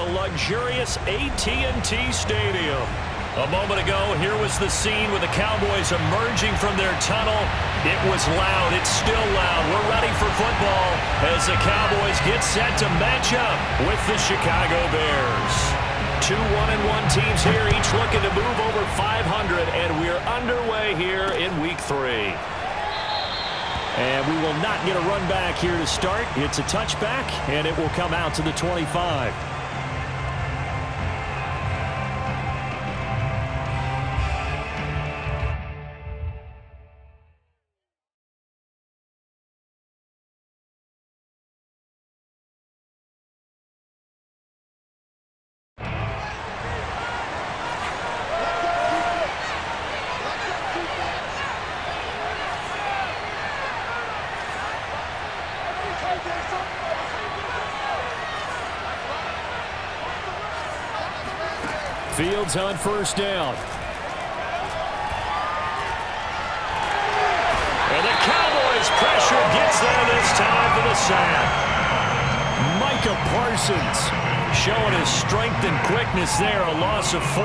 the luxurious AT&T Stadium. A moment ago, here was the scene with the Cowboys emerging from their tunnel. It was loud. It's still loud. We're ready for football as the Cowboys get set to match up with the Chicago Bears. Two 1-1 teams here, each looking to move over 500, and we're underway here in Week 3. And we will not get a run back here to start. It's a touchback, and it will come out to the 25. Fields on first down. And the Cowboys pressure gets there this time for the sack. Micah Parsons showing his strength and quickness there, a loss of 4.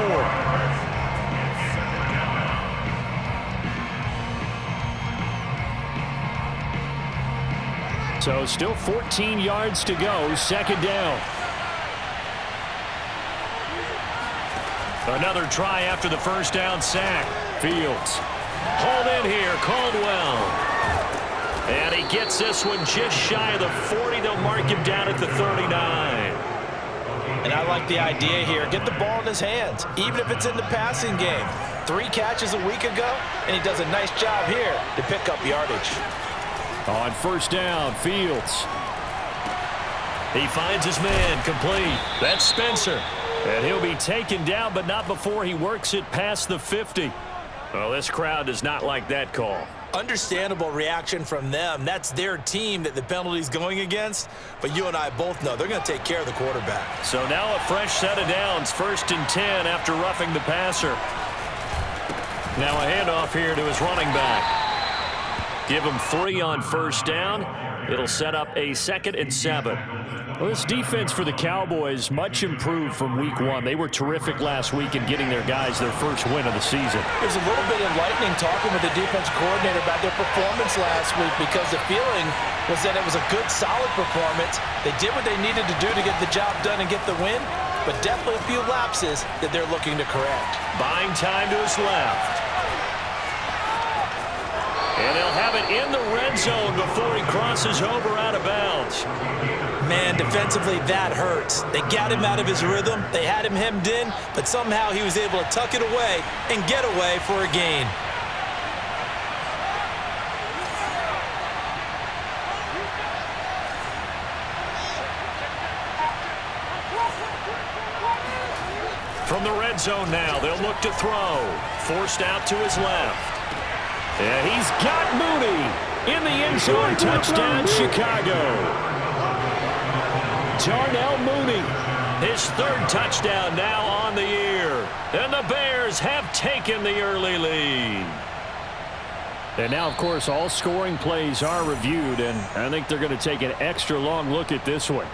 So still 14 yards to go, second down. Another try after the first down sack. Fields. Hold in here, Caldwell. And he gets this one just shy of the 40. They'll mark him down at the 39. And I like the idea here. Get the ball in his hands, even if it's in the passing game. 3 catches a week ago, and he does a nice job here to pick up yardage. On first down, Fields. He finds his man, complete. That's Spencer. And he'll be taken down, but not before he works it past the 50. Well, this crowd does not like that call. Understandable reaction from them. That's their team that the penalty's going against. But you and I both know they're going to take care of the quarterback. So now a fresh set of downs, 1st and 10 after roughing the passer. Now a handoff here to his running back. Give him 3 on first down. It'll set up a 2nd and 7. Well, this defense for the Cowboys much improved from Week 1. They were terrific last week in getting their guys their first win of the season. It was a little bit enlightening talking with the defense coordinator about their performance last week because the feeling was that it was a good, solid performance. They did what they needed to do to get the job done and get the win, but definitely a few lapses that they're looking to correct. Buying time to his left. And they'll have it in the red zone before he crosses over out of bounds. Man, defensively, that hurts. They got him out of his rhythm. They had him hemmed in, but somehow he was able to tuck it away and get away for a gain. From the red zone now, they'll look to throw. Forced out to his left. And he's got Mooney in the end zone. Touchdown, Chicago. Darnell Mooney, his 3rd touchdown now on the year. And the Bears have taken the early lead. And now, of course, all scoring plays are reviewed, and I think they're going to take an extra long look at this one.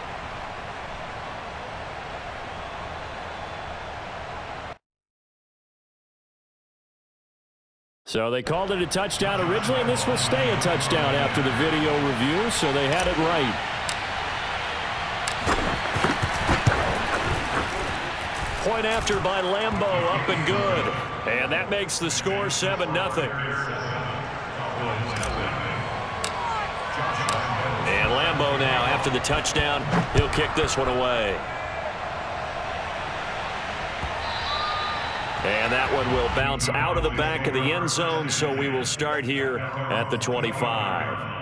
So they called it a touchdown originally, and this will stay a touchdown after the video review, so they had it right. Point after by Lambeau, up and good. And that makes the score 7-0. And Lambeau now, after the touchdown, he'll kick this one away. And that one will bounce out of the back of the end zone, so we will start here at the 25.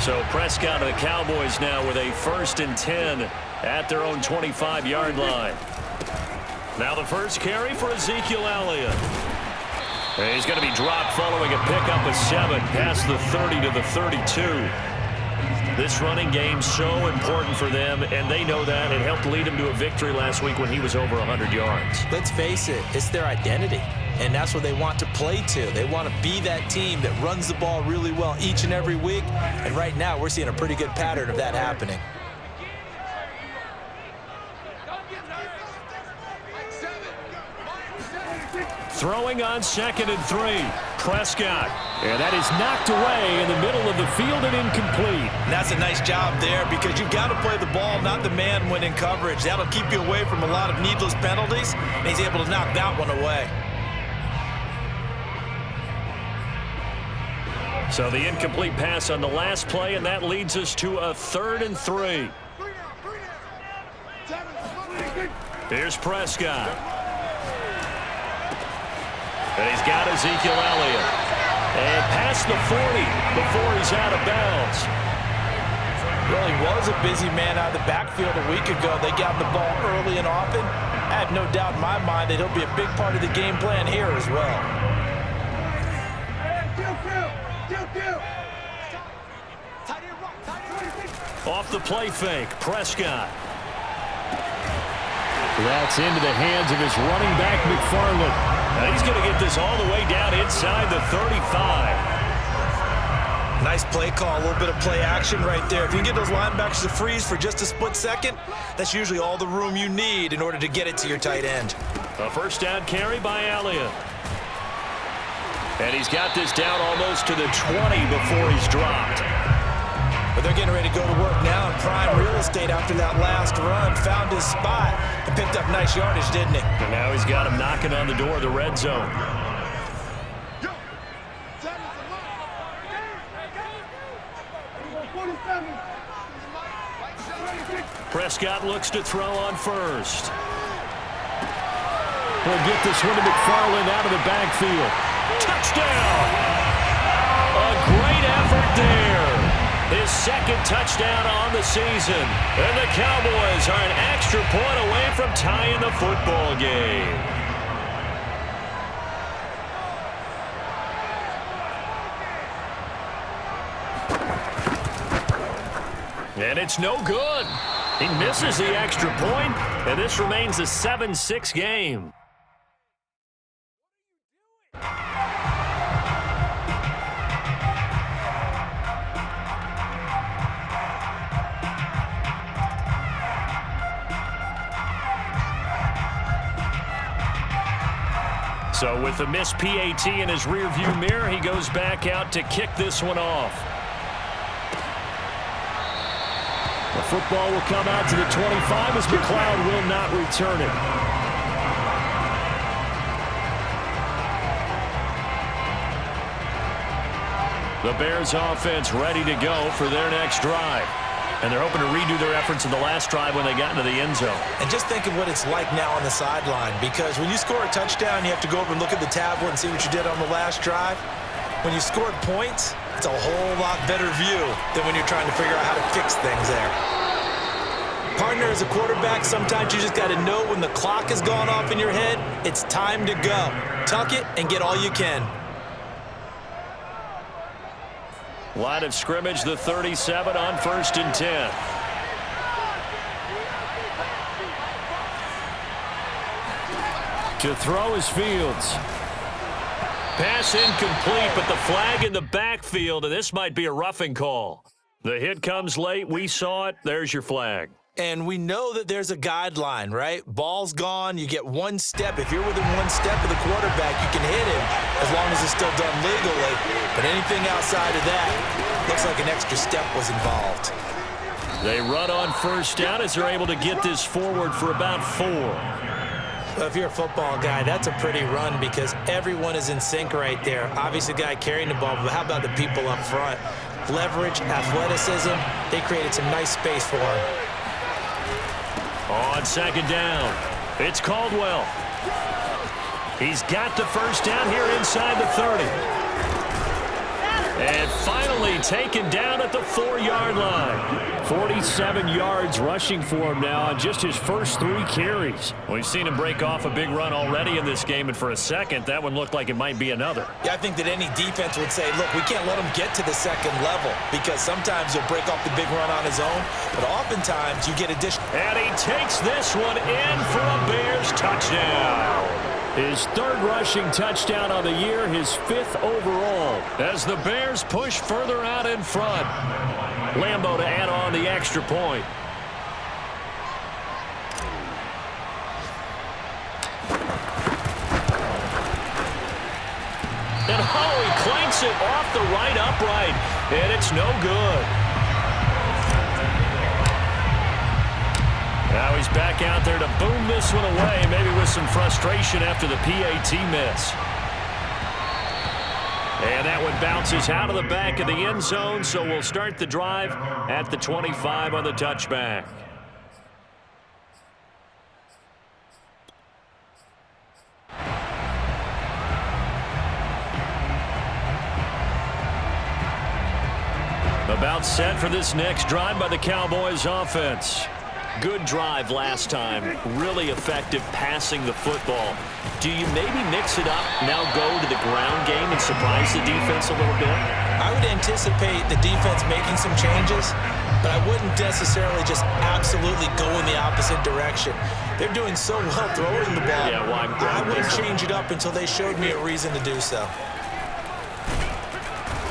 So Prescott and the Cowboys now with a 1st and 10 at their own 25-yard line. Now the first carry for Ezekiel Elliott. And he's going to be dropped following a pickup of 7 past the 30 to the 32. This running game's so important for them, and they know that. It helped lead them to a victory last week when he was over 100 yards. Let's face it, it's their identity, and that's what they want to play to. They want to be that team that runs the ball really well each and every week, and right now we're seeing a pretty good pattern of that happening. Throwing on 2nd and 3. Prescott. And that is knocked away in the middle of the field and incomplete. And that's a nice job there because you've got to play the ball, not the man when in coverage. That'll keep you away from a lot of needless penalties, and he's able to knock that one away. So the incomplete pass on the last play, and that leads us to a 3rd and 3. Here's Prescott. And he's got Ezekiel Elliott. And past the 40 before he's out of bounds. Well, he was a busy man out of the backfield a week ago. They got the ball early and often. I have no doubt in my mind that he'll be a big part of the game plan here as well. Off the play fake, Prescott. That's into the hands of his running back, McFarland. And he's going to get this all the way down inside the 35. Nice play call, a little bit of play action right there. If you get those linebackers to freeze for just a split second, that's usually all the room you need in order to get it to your tight end. A first down carry by Elliott. And he's got this down almost to the 20 before he's dropped. But they're getting ready to go to work now in prime real estate after that last run. Found his spot and picked up nice yardage, didn't he? And now he's got him knocking on the door of the red zone. Prescott looks to throw on first. We'll get this one to McFarland out of the backfield. Touchdown! A great effort there. His 2nd touchdown on the season. And the Cowboys are an extra point away from tying the football game. And it's no good. He misses the extra point, and this remains a 7-6 game. So with the missed PAT in his rearview mirror, he goes back out to kick this one off. The football will come out to the 25 as McLeod will not return it. The Bears offense ready to go for their next drive. And they're hoping to redo their efforts in the last drive when they got into the end zone. And just think of what it's like now on the sideline, because when you score a touchdown, you have to go over and look at the tablet and see what you did on the last drive. When you scored points, it's a whole lot better view than when you're trying to figure out how to fix things there. Partner, as a quarterback, sometimes you just got to know when the clock has gone off in your head, it's time to go. Tuck it and get all you can. Line of scrimmage, the 37 on 1st and 10. To throw is Fields. Pass incomplete, but the flag in the backfield, and this might be a roughing call. The hit comes late. We saw it. There's your flag. And we know that there's a guideline, right? Ball's gone. You get one step. If you're within one step of the quarterback, you can hit him as long as it's still done legally. But anything outside of that, looks like an extra step was involved. They run on first down as they're able to get this forward for about 4. Well, if you're a football guy, that's a pretty run because everyone is in sync right there. Obviously, the guy carrying the ball, but how about the people up front? Leverage, athleticism, they created some nice space for him. On 2nd down, it's Caldwell. He's got the first down here inside the 30. And finally taken down at the 4-yard line. 47 yards rushing for him now on just his first 3 carries. We've seen him break off a big run already in this game, and for a second, that one looked like it might be another. Yeah, I think that any defense would say, look, we can't let him get to the second level because sometimes he'll break off the big run on his own, but oftentimes you get additional. And he takes this one in for a Bears touchdown. His 3rd rushing touchdown on the year, his 5th overall, as the Bears push further out in front. Lambo to add on the extra point. And he clanks it off the right upright, and it's no good. Now he's back out there to boom this one away, maybe with some frustration after the PAT miss. And that one bounces out of the back of the end zone, so we'll start the drive at the 25 on the touchback. About set for this next drive by the Cowboys offense. Good drive last time. Really effective passing the football. Do you maybe mix it up, now go to the ground game and surprise the defense a little bit? I would anticipate the defense making some changes, but I wouldn't necessarily just absolutely go in the opposite direction. They're doing so well throwing the ball. Yeah, well, I wouldn't change it up until they showed me a reason to do so.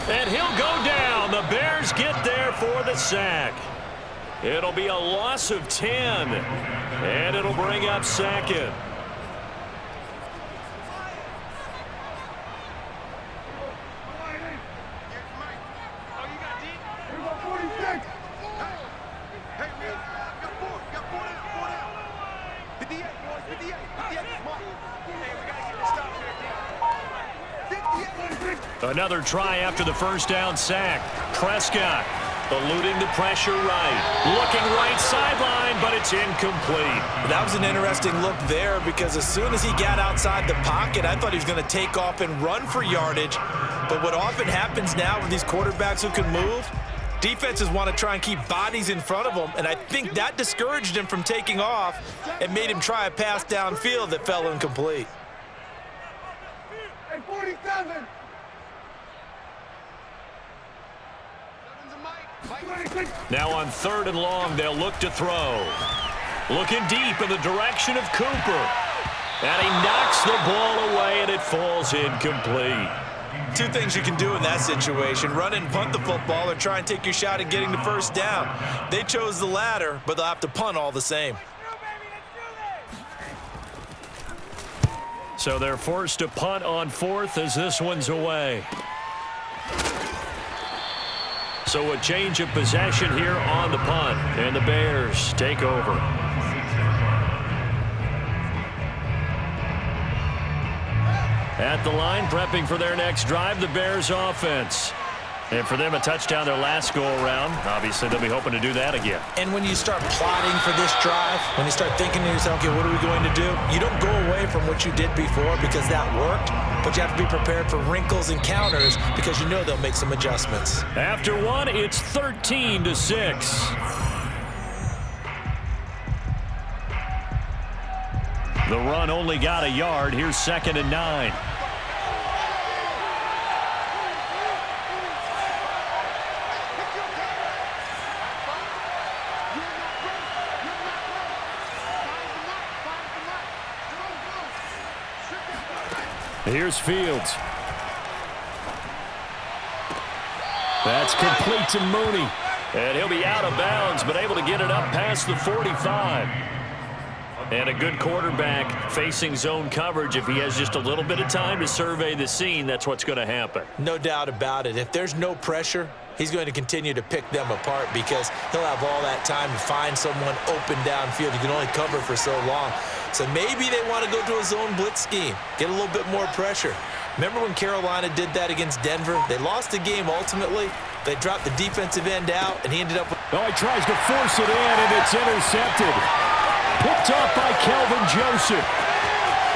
And he'll go down. The Bears get there for the sack. It'll be a loss of 10, and it'll bring up 2nd. Another try after the first down sack. Prescott eluding the pressure right. Looking right sideline, but it's incomplete. That was an interesting look there because as soon as he got outside the pocket, I thought he was going to take off and run for yardage. But what often happens now with these quarterbacks who can move, defenses want to try and keep bodies in front of them, and I think that discouraged him from taking off and made him try a pass downfield that fell incomplete. Hey, 47! Now on 3rd and long, they'll look to throw. Looking deep in the direction of Cooper. And he knocks the ball away, and it falls incomplete. 2 things you can do in that situation: run and punt the football, or try and take your shot at getting the first down. They chose the latter, but they'll have to punt all the same. So they're forced to punt on 4th as this one's away. So a change of possession here on the punt, and the Bears take over. At the line, prepping for their next drive, the Bears offense. And for them, a touchdown their last go-around. Obviously, they'll be hoping to do that again. And when you start plotting for this drive, when you start thinking to yourself, okay, what are we going to do? You don't go away from what you did before because that worked, but you have to be prepared for wrinkles and counters because you know they'll make some adjustments. After one, it's 13-6. The run only got a yard. Here's 2nd and 9. Here's Fields. That's complete to Mooney. And he'll be out of bounds, but able to get it up past the 45. And a good quarterback facing zone coverage. If he has just a little bit of time to survey the scene, that's what's going to happen. No doubt about it. If there's no pressure, he's going to continue to pick them apart because he'll have all that time to find someone open downfield. You can only cover for so long. So maybe they want to go to a zone blitz scheme, get a little bit more pressure. Remember when Carolina did that against Denver? They lost the game ultimately. They dropped the defensive end out, and he ended up with... Oh, he tries to force it in, and it's intercepted. Picked off by Kelvin Joseph.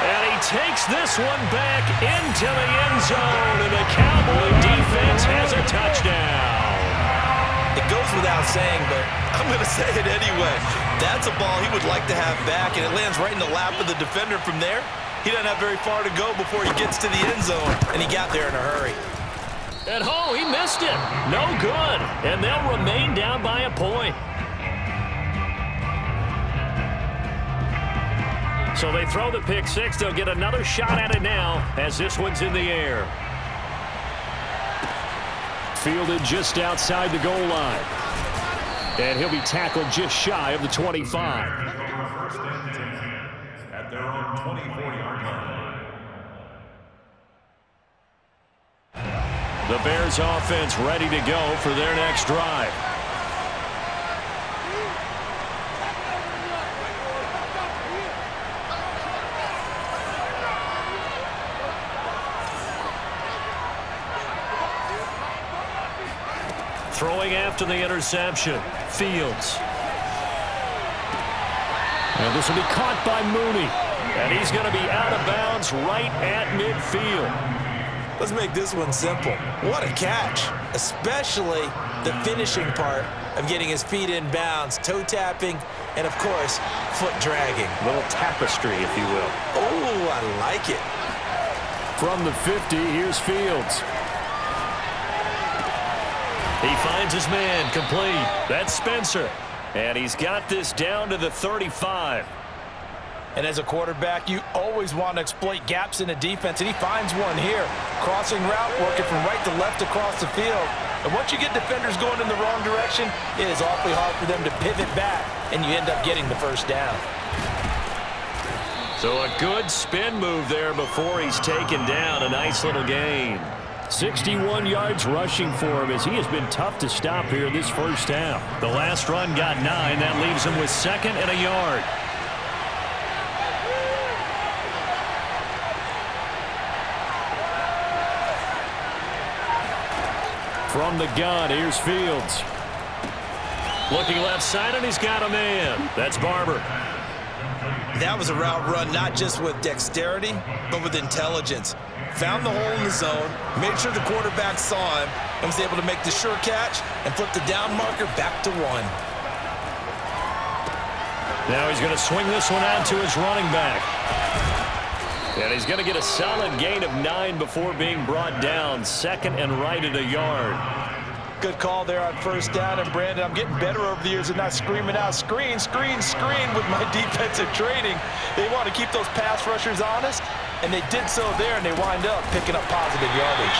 And he takes this one back into the end zone, and the Cowboy defense has a touchdown. It goes goes without saying, but I'm going to say it anyway. That's a ball he would like to have back, and it lands right in the lap of the defender from there. He doesn't have very far to go before he gets to the end zone, and he got there in a hurry. At home, he missed it. No good. And they'll remain down by a point. So they throw the pick six. They'll get another shot at it now as this one's in the air. Fielded just outside the goal line. And he'll be tackled just shy of the 25. At their own 24-yard line. The Bears offense ready to go for their next drive. Throwing after the interception, Fields. And this will be caught by Mooney. And he's going to be out of bounds right at midfield. Let's make this one simple. What a catch, especially the finishing part of getting his feet in bounds, toe tapping, and, of course, foot dragging. A little tapestry, if you will. Oh, I like it. From the 50, here's Fields. He finds his man, complete. That's Spencer. And he's got this down to the 35. And as a quarterback, you always want to exploit gaps in the defense, and he finds one here. Crossing route, working from right to left across the field. And once you get defenders going in the wrong direction, it is awfully hard for them to pivot back, and you end up getting the first down. So a good spin move there before he's taken down. A nice little gain. 61 yards rushing for him as he has been tough to stop here this first half. The last run got 9. That leaves him with 2nd and a yard. From the gun, here's Fields. Looking left side, and he's got a man. That's Barber. That was a route run not just with dexterity, but with intelligence. Found the hole in the zone, made sure the quarterback saw him, and was able to make the sure catch and flip the down marker back to 1. Now he's going to swing this one out to his running back. And he's going to get a solid gain of 9 before being brought down. 2nd and right at a yard. Good call there on first down. And, Brandon, I'm getting better over the years and not screaming out, screen, screen, screen with my defensive training. They want to keep those pass rushers honest, and they did so there, and they wind up picking up positive yardage.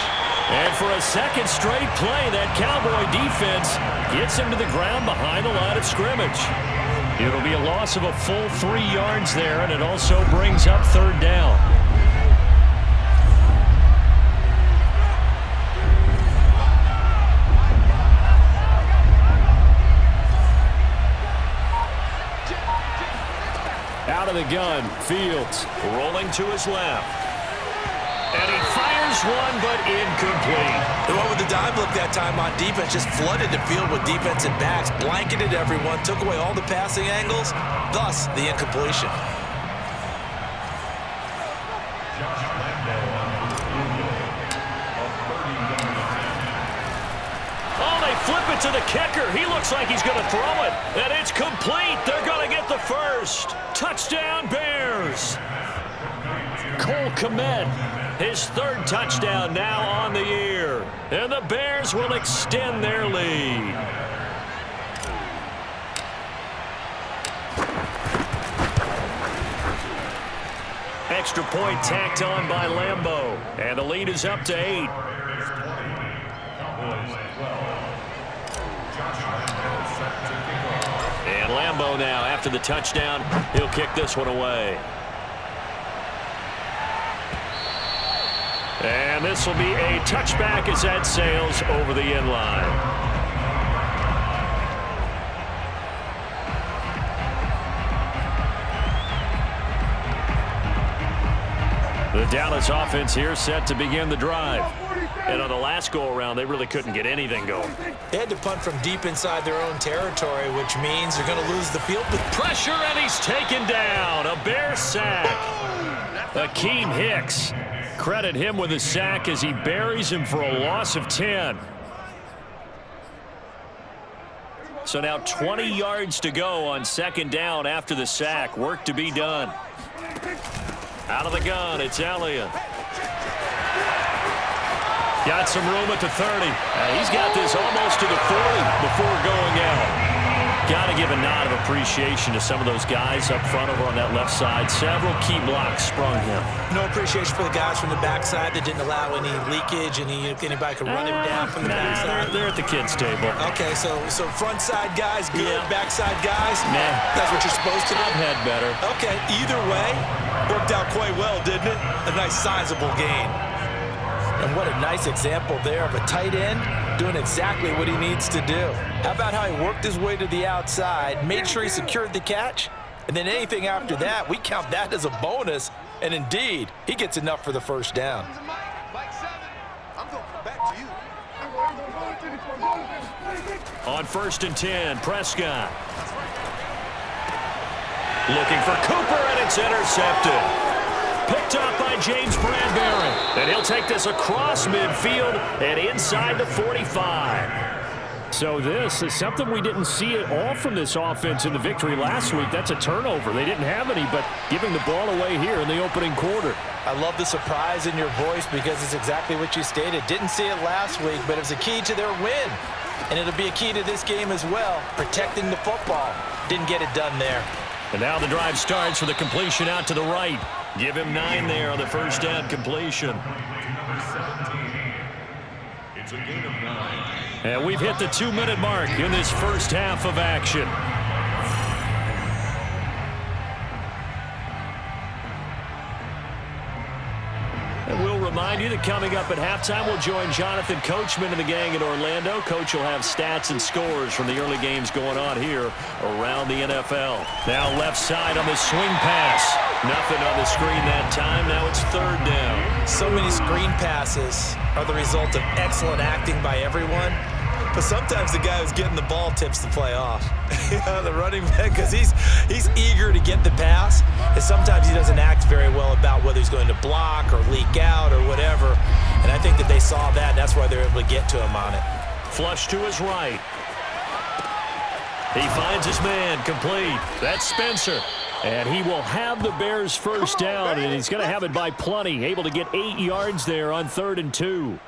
And for a second straight play, that Cowboy defense gets him to the ground behind the line of scrimmage. It'll be a loss of a full 3 yards there, and it also brings up 3rd down. Out of the gun, Fields rolling to his left. And he fires one, but incomplete. The one with the dive look that time on defense just flooded the field with defensive backs, blanketed everyone, took away all the passing angles, thus the incompletion. Oh, they flip it to the kicker. He looks like he's going to throw it. And it's complete. They're going to get the first. Touchdown, Bears. Cole Kmet, his 3rd touchdown now on the year. And the Bears will extend their lead. Extra point tacked on by Lambeau. And the lead is up to 8. And Lambeau now, after the touchdown, he'll kick this one away. And this will be a touchback as that sails over the end line. The Dallas offense here set to begin the drive. And on the last go-around, they really couldn't get anything going. They had to punt from deep inside their own territory, which means they're going to lose the field. With pressure, and he's taken down. A Bear sack. Akeem Hicks. Credit him with a sack as he buries him for a loss of 10. So now 20 yards to go on second down after the sack. Work to be done. Out of the gun, it's Elliott. Got some room at the 30. He's got this almost to the 40 before going out. Got to give a nod of appreciation to some of those guys up front over on that left side. Several key blocks sprung him. No appreciation for the guys from the backside that didn't allow any leakage, and anybody could run him down from the backside. They're at the kids' table. Okay, so front side guys good, backside guys, nah. That's what you're supposed to do? I've had better. Okay, either way, worked out quite well, didn't it? A nice sizable gain. And what a nice example there of a tight end doing exactly what he needs to do. How about how he worked his way to the outside, made sure he secured the catch, and then anything after that, we count that as a bonus, and indeed, he gets enough for the first down. On 1st and 10, Prescott. Looking for Cooper, and it's intercepted. Picked up by James Bradbury. And he'll take this across midfield and inside the 45. So this is something we didn't see at all from this offense in the victory last week. That's a turnover. They didn't have any, but giving the ball away here in the opening quarter. I love the surprise in your voice because it's exactly what you stated. Didn't see it last week, but it was a key to their win. And it'll be a key to this game as well, protecting the football. Didn't get it done there. And now the drive starts with a completion out to the right. Give him 9 there on the first down completion. It's a gain of 9. And we've hit the 2-minute mark in this first half of action. And we'll remind you that coming up at halftime, we'll join Jonathan Coachman and the gang in Orlando. Coach will have stats and scores from the early games going on here around the NFL. Now left side on the swing pass. Nothing on the screen that time. Now it's 3rd down. So many screen passes are the result of excellent acting by everyone. But sometimes the guy who's getting the ball tips the play off. The running back, because he's eager to get the pass, and sometimes he doesn't act very well about whether he's going to block or leak out or whatever. And I think that they saw that, and that's why they're able to get to him on it. Flush to his right. He finds his man complete. That's Spencer. And he will have the Bears' first down, and he's going to have it by plenty. Able to get 8 yards there on 3rd and 2.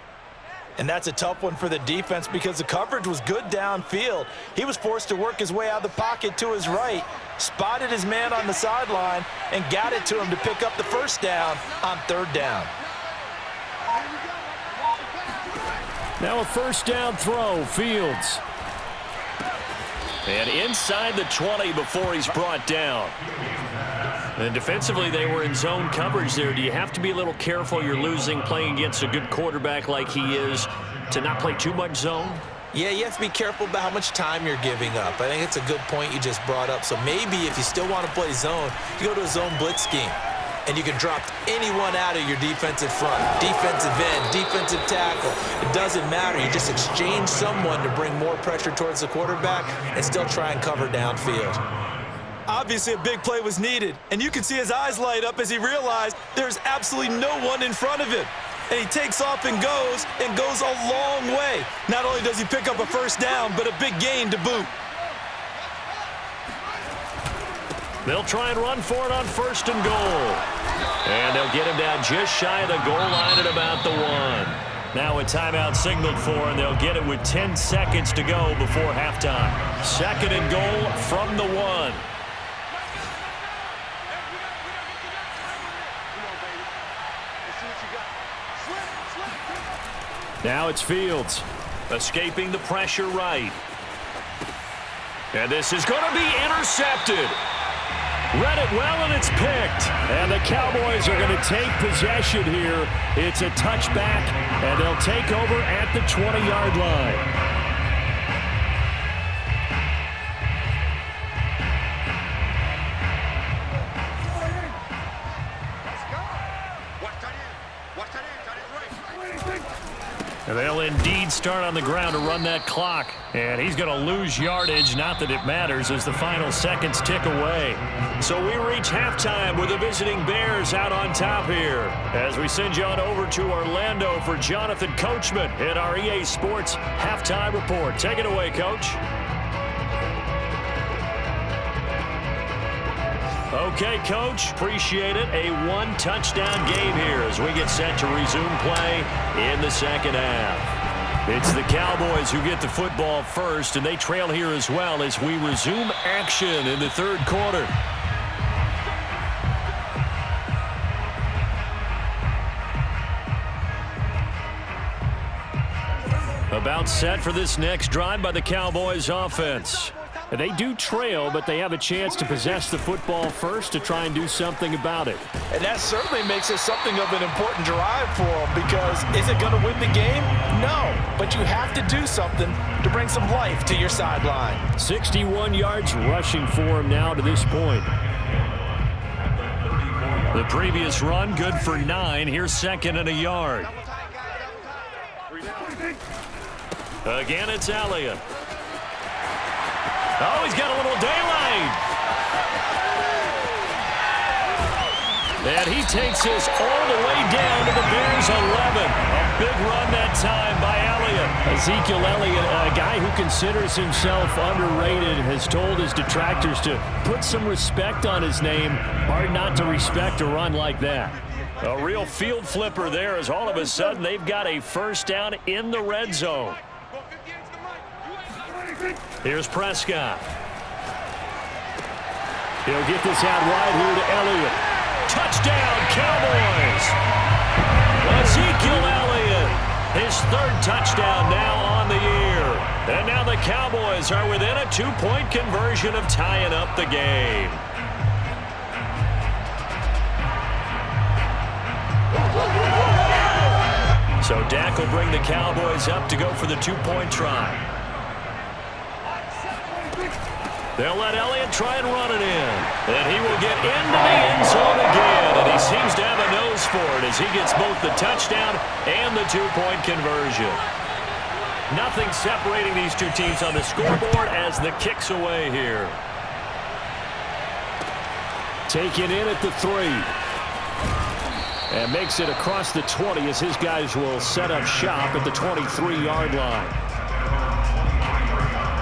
And that's a tough one for the defense because the coverage was good downfield. He was forced to work his way out of the pocket to his right, spotted his man on the sideline, and got it to him to pick up the first down on 3rd down. Now a first down throw, Fields. And inside the 20 before he's brought down. And defensively, they were in zone coverage there. Do you have to be a little careful? You're losing playing against a good quarterback like he is to not play too much zone? Yeah, you have to be careful about how much time you're giving up. I think it's a good point you just brought up. So maybe if you still want to play zone, you go to a zone blitz scheme. And you can drop anyone out of your defensive front, defensive end, defensive tackle. It doesn't matter. You just exchange someone to bring more pressure towards the quarterback and still try and cover downfield. Obviously, a big play was needed, and you can see his eyes light up as he realized there's absolutely no one in front of him. And he takes off and goes a long way. Not only does he pick up a first down, but a big gain to boot. They'll try and run for it on 1st and goal. And they'll get him down just shy of the goal line at about the 1. Now a timeout signaled for, and they'll get it with 10 seconds to go before halftime. 2nd and goal from the 1. Now it's Fields, escaping the pressure right. And this is going to be intercepted. Read it well, and it's picked. And the Cowboys are going to take possession here. It's a touchback, and they'll take over at the 20-yard line. And they'll indeed start on the ground to run that clock. And he's going to lose yardage, not that it matters, as the final seconds tick away. So we reach halftime with the visiting Bears out on top here. As we send you on over to Orlando for Jonathan Coachman in our EA Sports Halftime Report. Take it away, Coach. Okay, Coach, appreciate it. A one-touchdown game here as we get set to resume play in the second half. It's the Cowboys who get the football first, and they trail here as well as we resume action in the third quarter. About set for this next drive by the Cowboys offense. They do trail, but they have a chance to possess the football first to try and do something about it. And that certainly makes it something of an important drive for them, because is it going to win the game? No, but you have to do something to bring some life to your sideline. 61 yards rushing for him now to this point. The previous run good for 9. Here's second and a yard. Again, it's Elliott. Oh, he's got a little daylight. And he takes this all the way down to the Bears' 11. A big run that time by Elliott. Ezekiel Elliott, a guy who considers himself underrated, has told his detractors to put some respect on his name. Hard not to respect a run like that. A real field flipper there, as all of a sudden they've got a first down in the red zone. Here's Prescott. He'll get this out wide here to Elliott. Touchdown, Cowboys! Ezekiel Elliott, his third touchdown now on the year. And now the Cowboys are within a 2-point conversion of tying up the game. So Dak will bring the Cowboys up to go for the 2-point try. They'll let Elliott try and run it in. And he will get into the end zone again. And he seems to have a nose for it as he gets both the touchdown and the 2-point conversion. Nothing separating these two teams on the scoreboard as the kick's away here. Taken in at the 3. And makes it across the 20 as his guys will set up shop at the 23-yard line.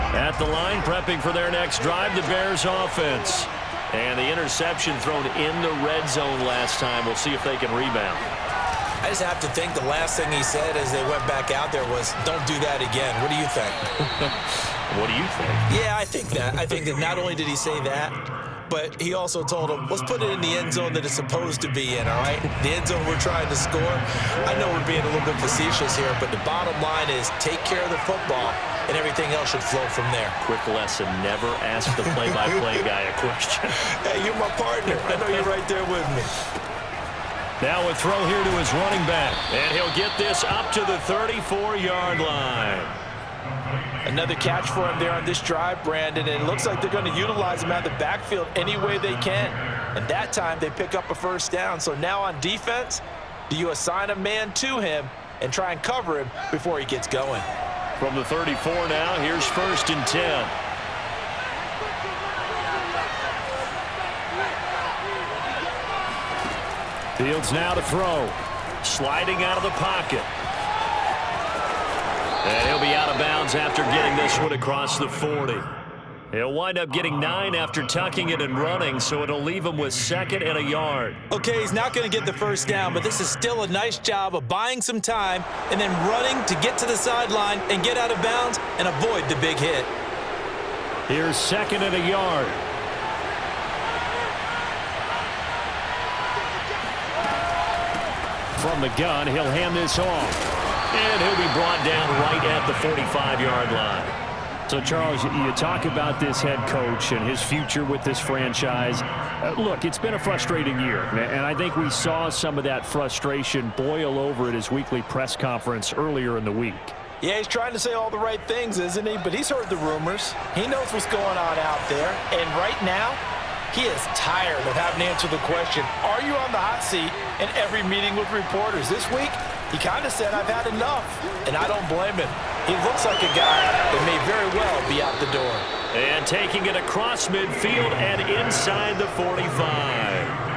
At the line, prepping for their next drive, the Bears offense. And the interception thrown in the red zone last time. We'll see if they can rebound. I just have to think the last thing he said as they went back out there was, don't do that again. What do you think? What do you think? Yeah, I think that. I think that not only did he say that, but he also told him, let's put it in the end zone that it's supposed to be in, all right? The end zone we're trying to score. I know we're being a little bit facetious here, but the bottom line is take care of the football, and everything else should flow from there. Quick lesson, never ask the play-by-play guy a question. Hey, you're my partner. I know you're right there with me. Now a throw here to his running back, and he'll get this up to the 34-yard line. Another catch for him there on this drive, Brandon, and it looks like they're going to utilize him out of the backfield any way they can. And that time they pick up a first down. So now on defense, do you assign a man to him and try and cover him before he gets going? From the 34 now, here's 1st and 10. Fields now to throw. Sliding out of the pocket. And he'll be out of bounds after getting this one across the 40. He'll wind up getting 9 after tucking it and running, so it'll leave him with 2nd and a yard. Okay, he's not going to get the first down, but this is still a nice job of buying some time and then running to get to the sideline and get out of bounds and avoid the big hit. Here's 2nd and a yard. From the gun, he'll hand this off. And he'll be brought down right at the 45-yard line. So, Charles, you talk about this head coach and his future with this franchise. Look, it's been a frustrating year, and I think we saw some of that frustration boil over at his weekly press conference earlier in the week. Yeah, he's trying to say all the right things, isn't he? But he's heard the rumors. He knows what's going on out there. And right now, he is tired of having to answer the question, are you on the hot seat in every meeting with reporters? This week, he kind of said, I've had enough, and I don't blame him. He looks like a guy that may very well be out the door. And taking it across midfield and inside the 45.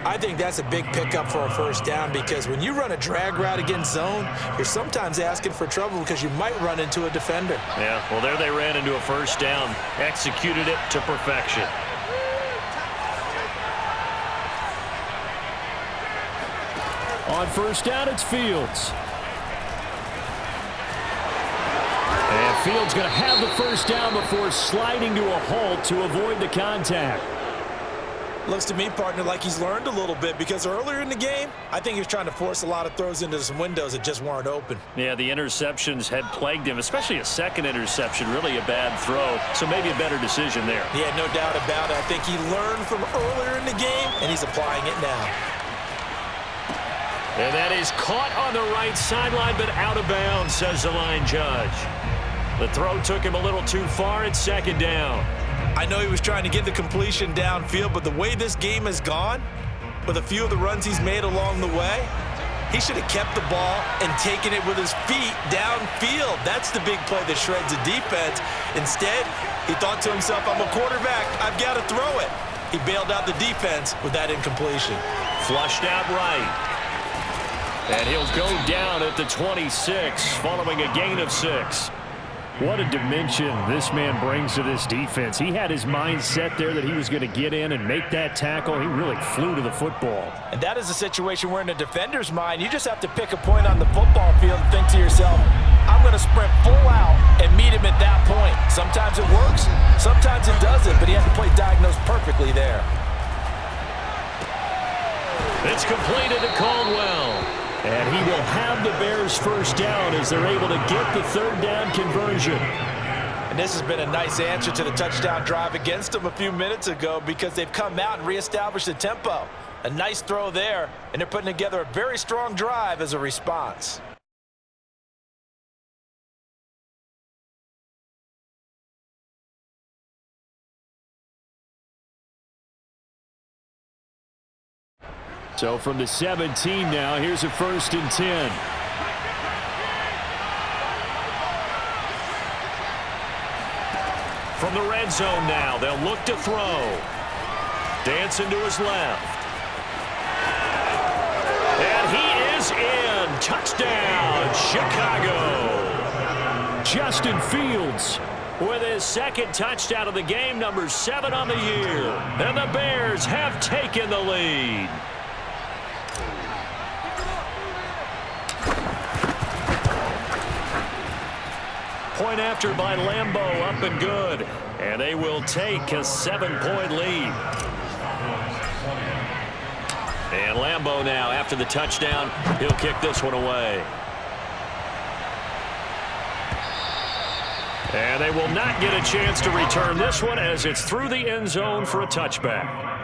I think that's a big pickup for a first down, because when you run a drag route against zone, you're sometimes asking for trouble because you might run into a defender. Yeah, well, there they ran into a first down, executed it to perfection. On first down, it's Fields. And Fields going to have the first down before sliding to a halt to avoid the contact. Looks to me, partner, like he's learned a little bit, because earlier in the game, I think he was trying to force a lot of throws into some windows that just weren't open. Yeah, the interceptions had plagued him, especially a second interception, really a bad throw. So maybe a better decision there. Yeah, no doubt about it. I think he learned from earlier in the game, and he's applying it now. And that is caught on the right sideline, but out of bounds, says the line judge. The throw took him a little too far. It's second down. I know he was trying to get the completion downfield, but the way this game has gone, with a few of the runs he's made along the way, he should have kept the ball and taken it with his feet downfield. That's the big play that shreds the defense. Instead, he thought to himself, I'm a quarterback, I've got to throw it. He bailed out the defense with that incompletion. Flushed out right. And he'll go down at the 26 following a gain of 6. What a dimension this man brings to this defense. He had his mind set there that he was going to get in and make that tackle. He really flew to the football. And that is a situation where in a defender's mind, you just have to pick a point on the football field and think to yourself, I'm going to sprint full out and meet him at that point. Sometimes it works, sometimes it doesn't, but he had to play diagnosed perfectly there. It's completed to Caldwell. And he will have the Bears first down as they're able to get the third down conversion. And this has been a nice answer to the touchdown drive against them a few minutes ago, because they've come out and reestablished the tempo. A nice throw there, and they're putting together a very strong drive as a response. So from the 17 now, here's a 1st and 10. From the red zone now, they'll look to throw. Dancing to his left. And he is in. Touchdown, Chicago. Justin Fields with his second touchdown of the game, number 7 on the year. And the Bears have taken the lead. Point after by Lambeau, up and good. And they will take a 7-point lead. And Lambeau now, after the touchdown, he'll kick this one away. And they will not get a chance to return this one as it's through the end zone for a touchback.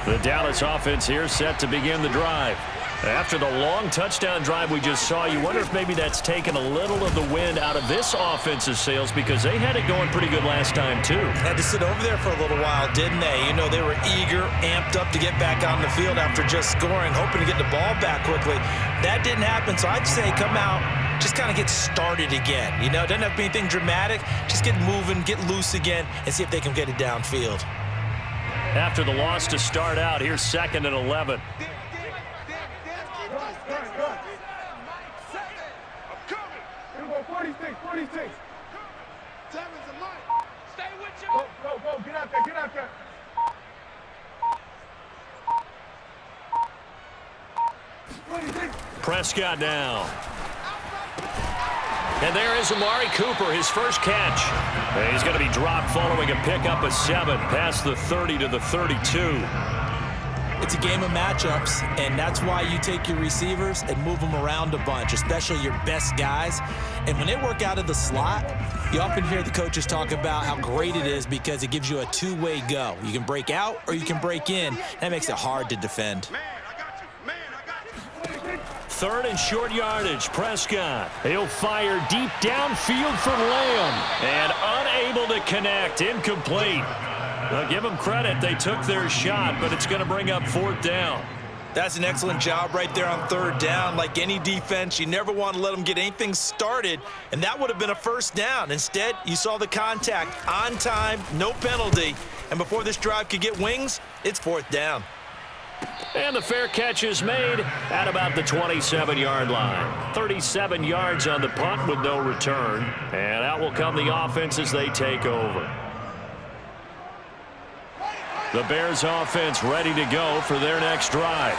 The Dallas offense here set to begin the drive. After the long touchdown drive we just saw, you wonder if maybe that's taken a little of the wind out of this offense's sails, because they had it going pretty good last time too. Had to sit over there for a little while, didn't they? You know, they were eager, amped up to get back on the field after just scoring, hoping to get the ball back quickly. That didn't happen, so I'd say come out, just kind of get started again. You know, it doesn't have to be anything dramatic. Just get moving, get loose again, and see if they can get it downfield. After the loss to start out, here's 2nd and 11. Go, get out there. Prescott now. And there is Amari Cooper, his first catch. And he's going to be dropped following a pickup of 7 past the 30 to the 32. It's a game of matchups, and that's why you take your receivers and move them around a bunch, especially your best guys. And when they work out of the slot, you often hear the coaches talk about how great it is because it gives you a two-way go. You can break out or you can break in. That makes it hard to defend. 3rd and short yardage, Prescott. He'll fire deep downfield for Lamb. And unable to connect, incomplete. Well, give them credit, they took their shot, but it's going to bring up 4th down. That's an excellent job right there on 3rd down. Like any defense, you never want to let them get anything started, and that would have been a 1st down. Instead, you saw the contact on time, no penalty, and before this drive could get wings, it's 4th down. And the fair catch is made at about the 27-yard line. 37 yards on the punt with no return. And out will come the offense as they take over. The Bears offense ready to go for their next drive.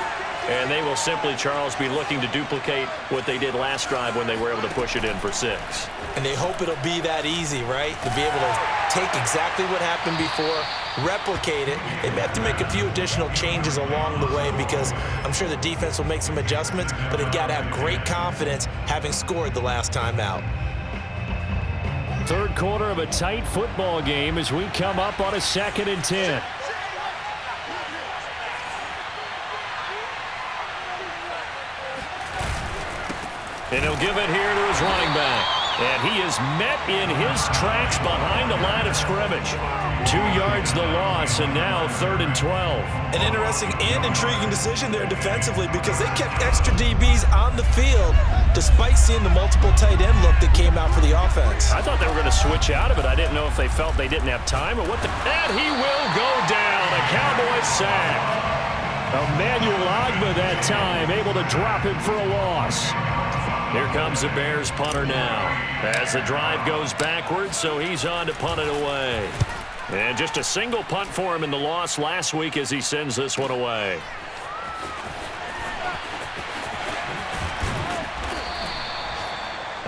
And they will simply, Charles, be looking to duplicate what they did last drive when they were able to push it in for 6. And they hope it'll be that easy, right? To be able to take exactly what happened before, replicate it. They may have to make a few additional changes along the way because I'm sure the defense will make some adjustments, but they've got to have great confidence having scored the last time out. Third quarter of a tight football game as we come up on a 2nd and 10. And he'll give it here to his running back. And he is met in his tracks behind the line of scrimmage. 2 yards the loss, and now 3rd and 12. An interesting and intriguing decision there defensively because they kept extra DBs on the field despite seeing the multiple tight end look that came out for the offense. I thought they were going to switch out of it. I didn't know if they felt they didn't have time or what. And he will go down. A Cowboys sack. Emmanuel Ogbah that time able to drop him for a loss. Here comes the Bears punter now as the drive goes backwards, so he's on to punt it away. And just a single punt for him in the loss last week as he sends this one away.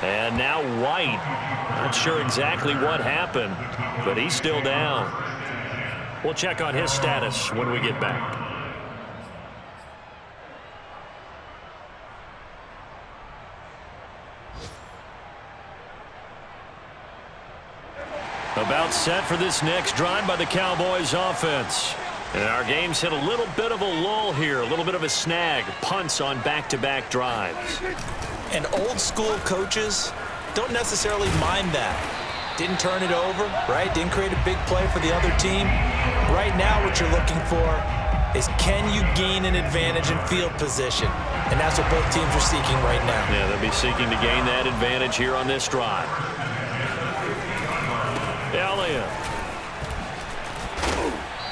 And now White. Not sure exactly what happened, but he's still down. We'll check on his status when we get back. About set for this next drive by the Cowboys offense. And our game's hit a little bit of a lull here, a little bit of a snag. Punts on back-to-back drives. And old school coaches don't necessarily mind that. Didn't turn it over, right? Didn't create a big play for the other team. Right now what you're looking for is can you gain an advantage in field position? And that's what both teams are seeking right now. Yeah, they'll be seeking to gain that advantage here on this drive. Elliott.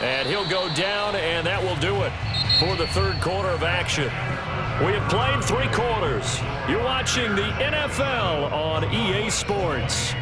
And he'll go down, and that will do it for the third quarter of action. We have played 3 quarters. You're watching the NFL on EA Sports.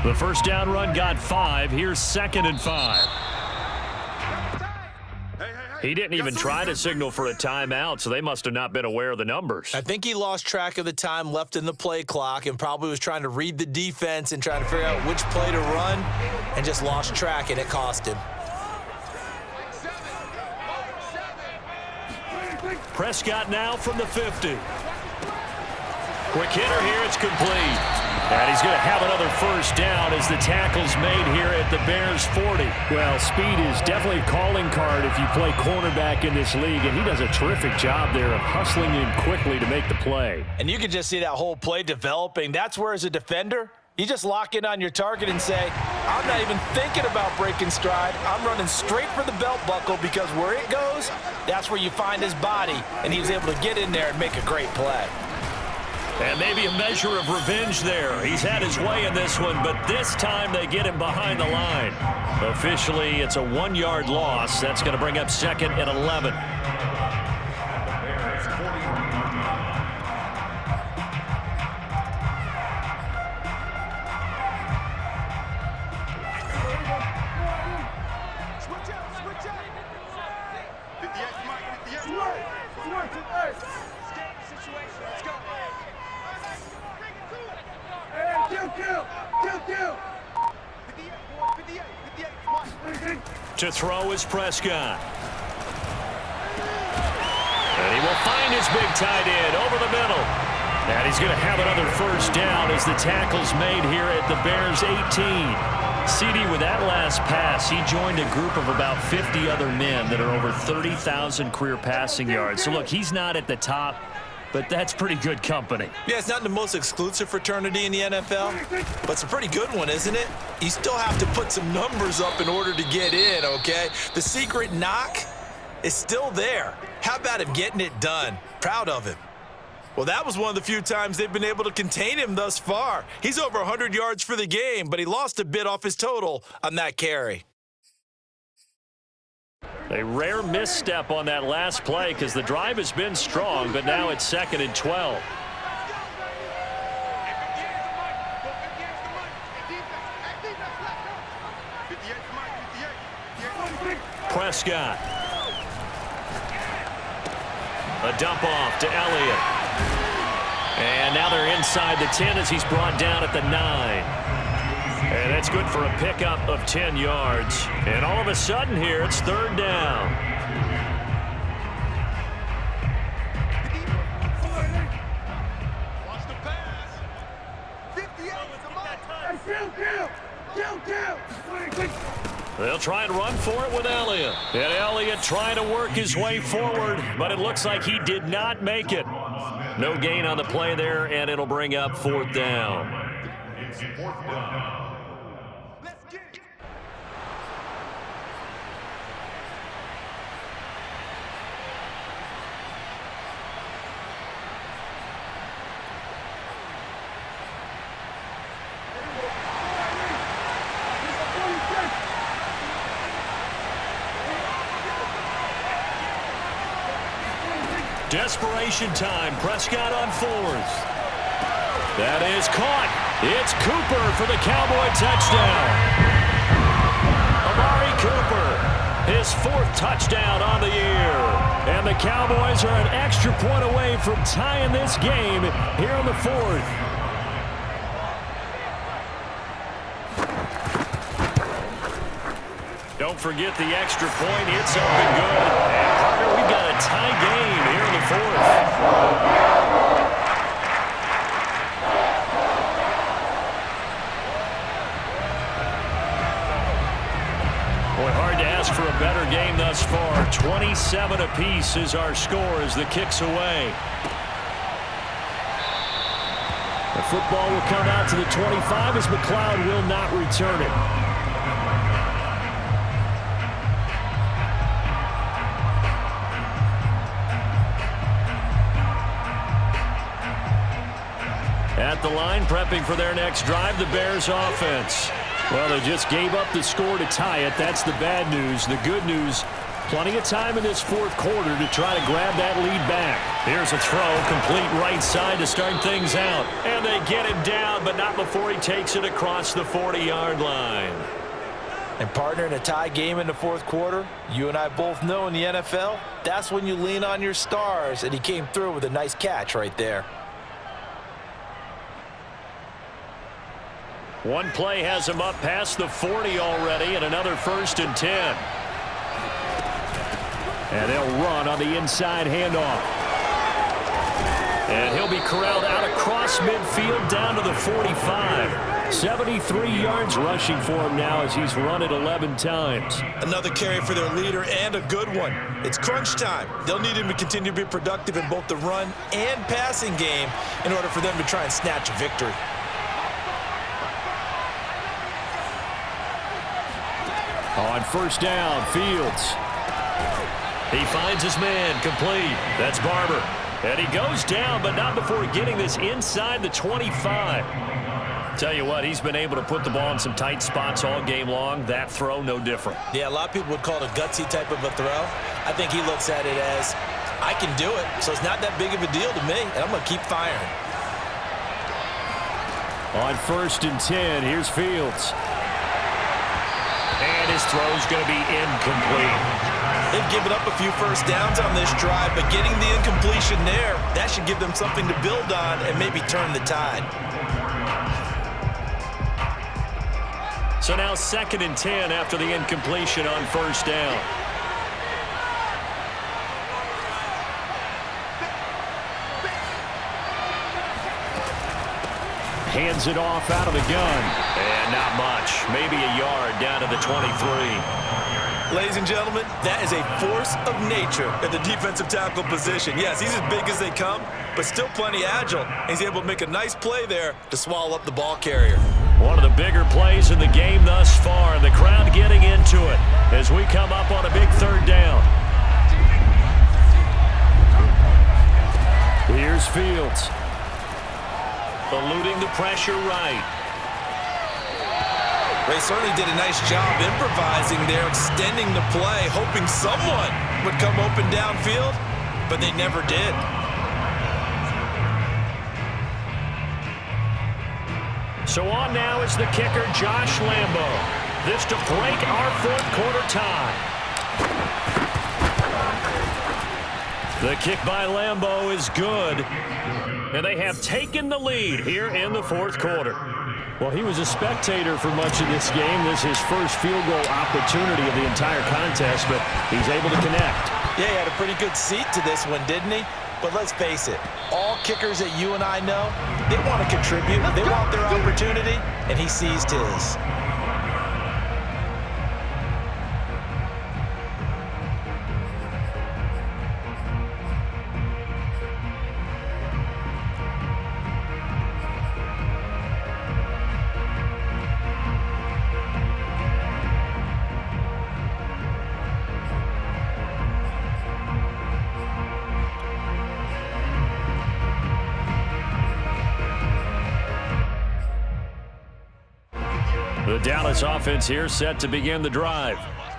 The first down run got 5. Here's 2nd and 5. He didn't even try to signal for a timeout, so they must have not been aware of the numbers. I think he lost track of the time left in the play clock and probably was trying to read the defense and trying to figure out which play to run and just lost track, and it cost him. Prescott now from the 50. Quick hitter here, it's complete. And he's going to have another first down as the tackle's made here at the Bears 40. Well, speed is definitely a calling card if you play cornerback in this league, and he does a terrific job there of hustling in quickly to make the play. And you can just see that whole play developing. That's where, as a defender, you just lock in on your target and say, I'm not even thinking about breaking stride. I'm running straight for the belt buckle because where it goes, that's where you find his body. And he was able to get in there and make a great play. And maybe a measure of revenge there. He's had his way in this one, but this time they get him behind the line. Officially, it's a 1-yard loss. That's going to bring up 2nd and 11. To throw is Prescott. And he will find his big tight end over the middle. And he's going to have another first down as the tackle's made here at the Bears' 18. CD, with that last pass, he joined a group of about 50 other men that are over 30,000 career passing yards. So, look, he's not at the top, but that's pretty good company. Yeah, it's not the most exclusive fraternity in the NFL, but it's a pretty good one, isn't it? You still have to put some numbers up in order to get in, okay? The secret knock is still there. How about him getting it done? Proud of him. Well, that was one of the few times they've been able to contain him thus far. He's over 100 yards for the game, but he lost a bit off his total on that carry. A rare misstep on that last play because the drive has been strong, but now it's 2nd and 12. Prescott. A dump off to Elliott. And now they're inside the 10 as he's brought down at the 9. And that's good for a pickup of 10 yards. And all of a sudden here, it's 3rd down. Watch the pass. 58. They'll try and run for it with Elliott. And Elliott trying to work his way forward, but it looks like he did not make it. No gain on the play there, and it'll bring up 4th down. It's 4th down. Let's get it. Desperation time. Prescott on 4th. That is caught. It's Cooper for the Cowboy touchdown. Amari Cooper, his 4th touchdown on the year. And the Cowboys are an extra point away from tying this game here in the 4th. Don't forget the extra point. It's up and good. And partner, we've got a tie game here in the 4th. Boy, hard to ask for a better game thus far. 27 apiece is our score as the kick's away. The football will come out to the 25 as McLeod will not return it. At the line, prepping for their next drive, the Bears offense. Well, they just gave up the score to tie it. That's the bad news. The good news, plenty of time in this 4th quarter to try to grab that lead back. Here's a throw, complete right side to start things out. And they get him down, but not before he takes it across the 40-yard line. And partner, in a tie game in the 4th quarter, you and I both know in the NFL, that's when you lean on your stars, and he came through with a nice catch right there. One play has him up past the 40 already, and another 1st and 10. And they'll run on the inside handoff. And he'll be corralled out across midfield down to the 45. 73 yards rushing for him now as he's run it 11 times. Another carry for their leader and a good one. It's crunch time. They'll need him to continue to be productive in both the run and passing game in order for them to try and snatch a victory. On 1st down, Fields. He finds his man, complete. That's Barber. And he goes down, but not before getting this inside the 25. Tell you what, he's been able to put the ball in some tight spots all game long. That throw, no different. Yeah, a lot of people would call it a gutsy type of a throw. I think he looks at it as, I can do it, so it's not that big of a deal to me, and I'm going to keep firing. On 1st and 10, here's Fields. And his throw's going to be incomplete. They've given up a few first downs on this drive, but getting the incompletion there, that should give them something to build on and maybe turn the tide. So now 2nd and 10 after the incompletion on 1st down. hands it off out of the gun. And not much. Maybe a yard down to the 23. Ladies and gentlemen, that is a force of nature at the defensive tackle position. Yes, he's as big as they come, but still plenty agile. He's able to make a nice play there to swallow up the ball carrier. One of the bigger plays in the game thus far, and the crowd getting into it as we come up on a big third down. Here's Fields. Eluding the pressure right. They certainly did a nice job improvising there, extending the play, hoping someone would come open downfield, but they never did. So on now is the kicker, Josh Lambo. This to break our fourth quarter tie. The kick by Lambo is good, and they have taken the lead here in the fourth quarter. Well, he was a spectator for much of this game. This is his first field goal opportunity of the entire contest, but he's able to connect. Yeah, he had a pretty good seat to this one, didn't he? But let's face it, all kickers that you and I know, they want to contribute. They want their opportunity, and he seized his. The Dallas offense here set to begin the drive.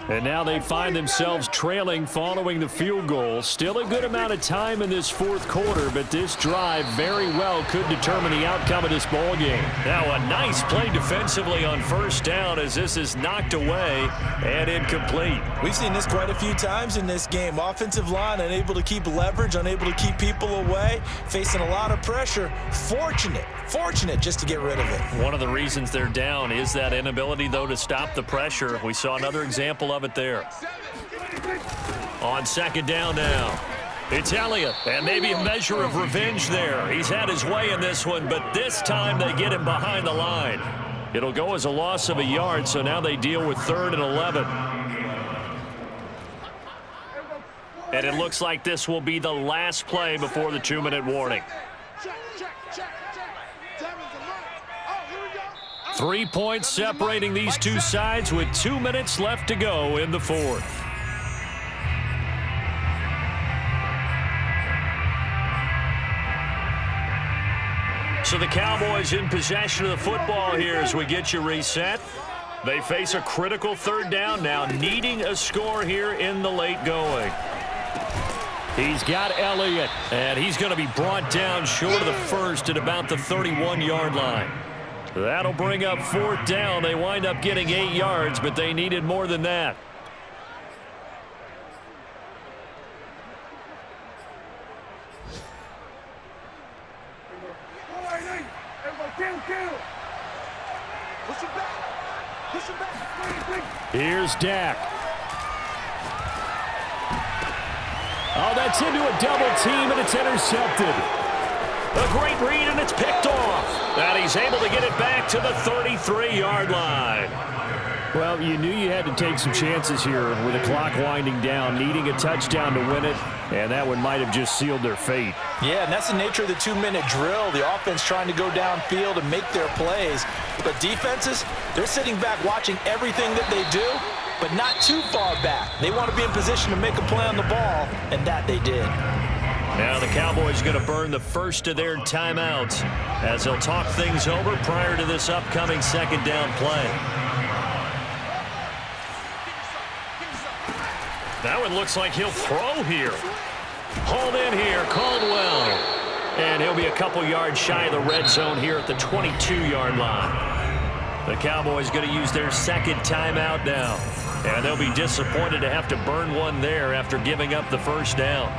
And now they find themselves trailing following the field goal. Still a good amount of time in this fourth quarter, but this drive very well could determine the outcome of this ball game. Now a nice play defensively on first down as this is knocked away and incomplete. We've seen this quite a few times in this game. Offensive line unable to keep leverage, unable to keep people away, facing a lot of pressure. Fortunate just to get rid of it. One of the reasons they're down is that inability, though, to stop the pressure. We saw another example of it there. On second down now, it's Elliott, and maybe a measure of revenge there. He's had his way in this one, but this time they get him behind the line. It'll go as a loss of a yard, so now they deal with 3rd and 11. And it looks like this will be the last play before the 2-minute warning. 3 points separating these two sides with 2 minutes left to go in the fourth. So the Cowboys in possession of the football here as we get you reset. They face a critical 3rd down now, needing a score here in the late going. He's got Elliott, and he's going to be brought down short of the first at about the 31-yard line. That'll bring up 4th down. They wind up getting 8 yards, but they needed more than that. Here's Dak. Oh, that's into a double team, and it's intercepted. A great read, and it's picked off. And he's able to get it back to the 33-yard line. Well, you knew you had to take some chances here with the clock winding down, needing a touchdown to win it, and that one might have just sealed their fate. Yeah, and that's the nature of the 2-minute drill. The offense trying to go downfield and make their plays. But defenses, they're sitting back watching everything that they do, but not too far back. They want to be in position to make a play on the ball, and that they did. Now the Cowboys going to burn the first of their timeouts as they'll talk things over prior to this upcoming 2nd down play. That one looks like he'll throw here. Hauled in here, Caldwell. And he'll be a couple yards shy of the red zone here at the 22-yard line. The Cowboys going to use their 2nd timeout now. And they'll be disappointed to have to burn one there after giving up the first down.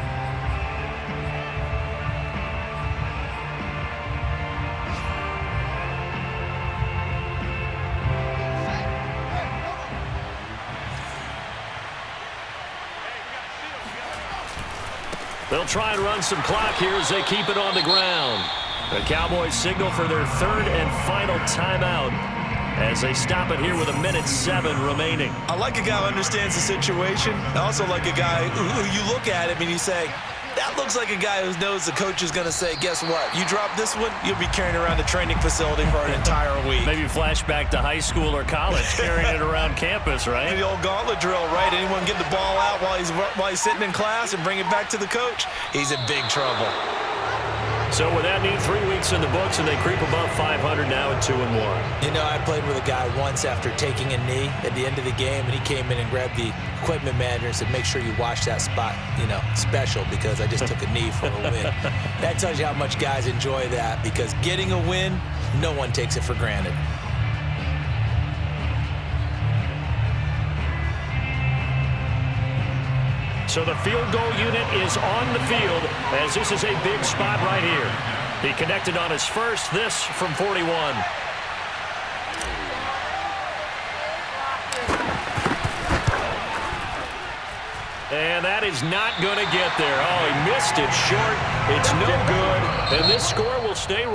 They'll try and run some clock here as they keep it on the ground. The Cowboys signal for their third and final timeout as they stop it here with 1:07 remaining. I like a guy who understands the situation. I also like a guy who you look at him and you say, that looks like a guy who knows the coach is going to say, guess what? You drop this one, you'll be carrying around the training facility for an entire week. Maybe flashback to high school or college, carrying it around campus, right? The old gauntlet drill, right? Anyone get the ball out while he's sitting in class and bring it back to the coach? He's in big trouble. So with that neat 3 weeks in the books, and they creep above 500 now at 2-1. You know, I played with a guy once after taking a knee at the end of the game, and he came in and grabbed the equipment manager and said, make sure you wash that spot, special, because I just took a knee for a win. That tells you how much guys enjoy that, because getting a win, no one takes it for granted. So the field goal unit is on the field as this is a big spot right here. He connected on his first, this from 41. And that is not going to get there. Oh, he missed it short. It's no good. And this score will stay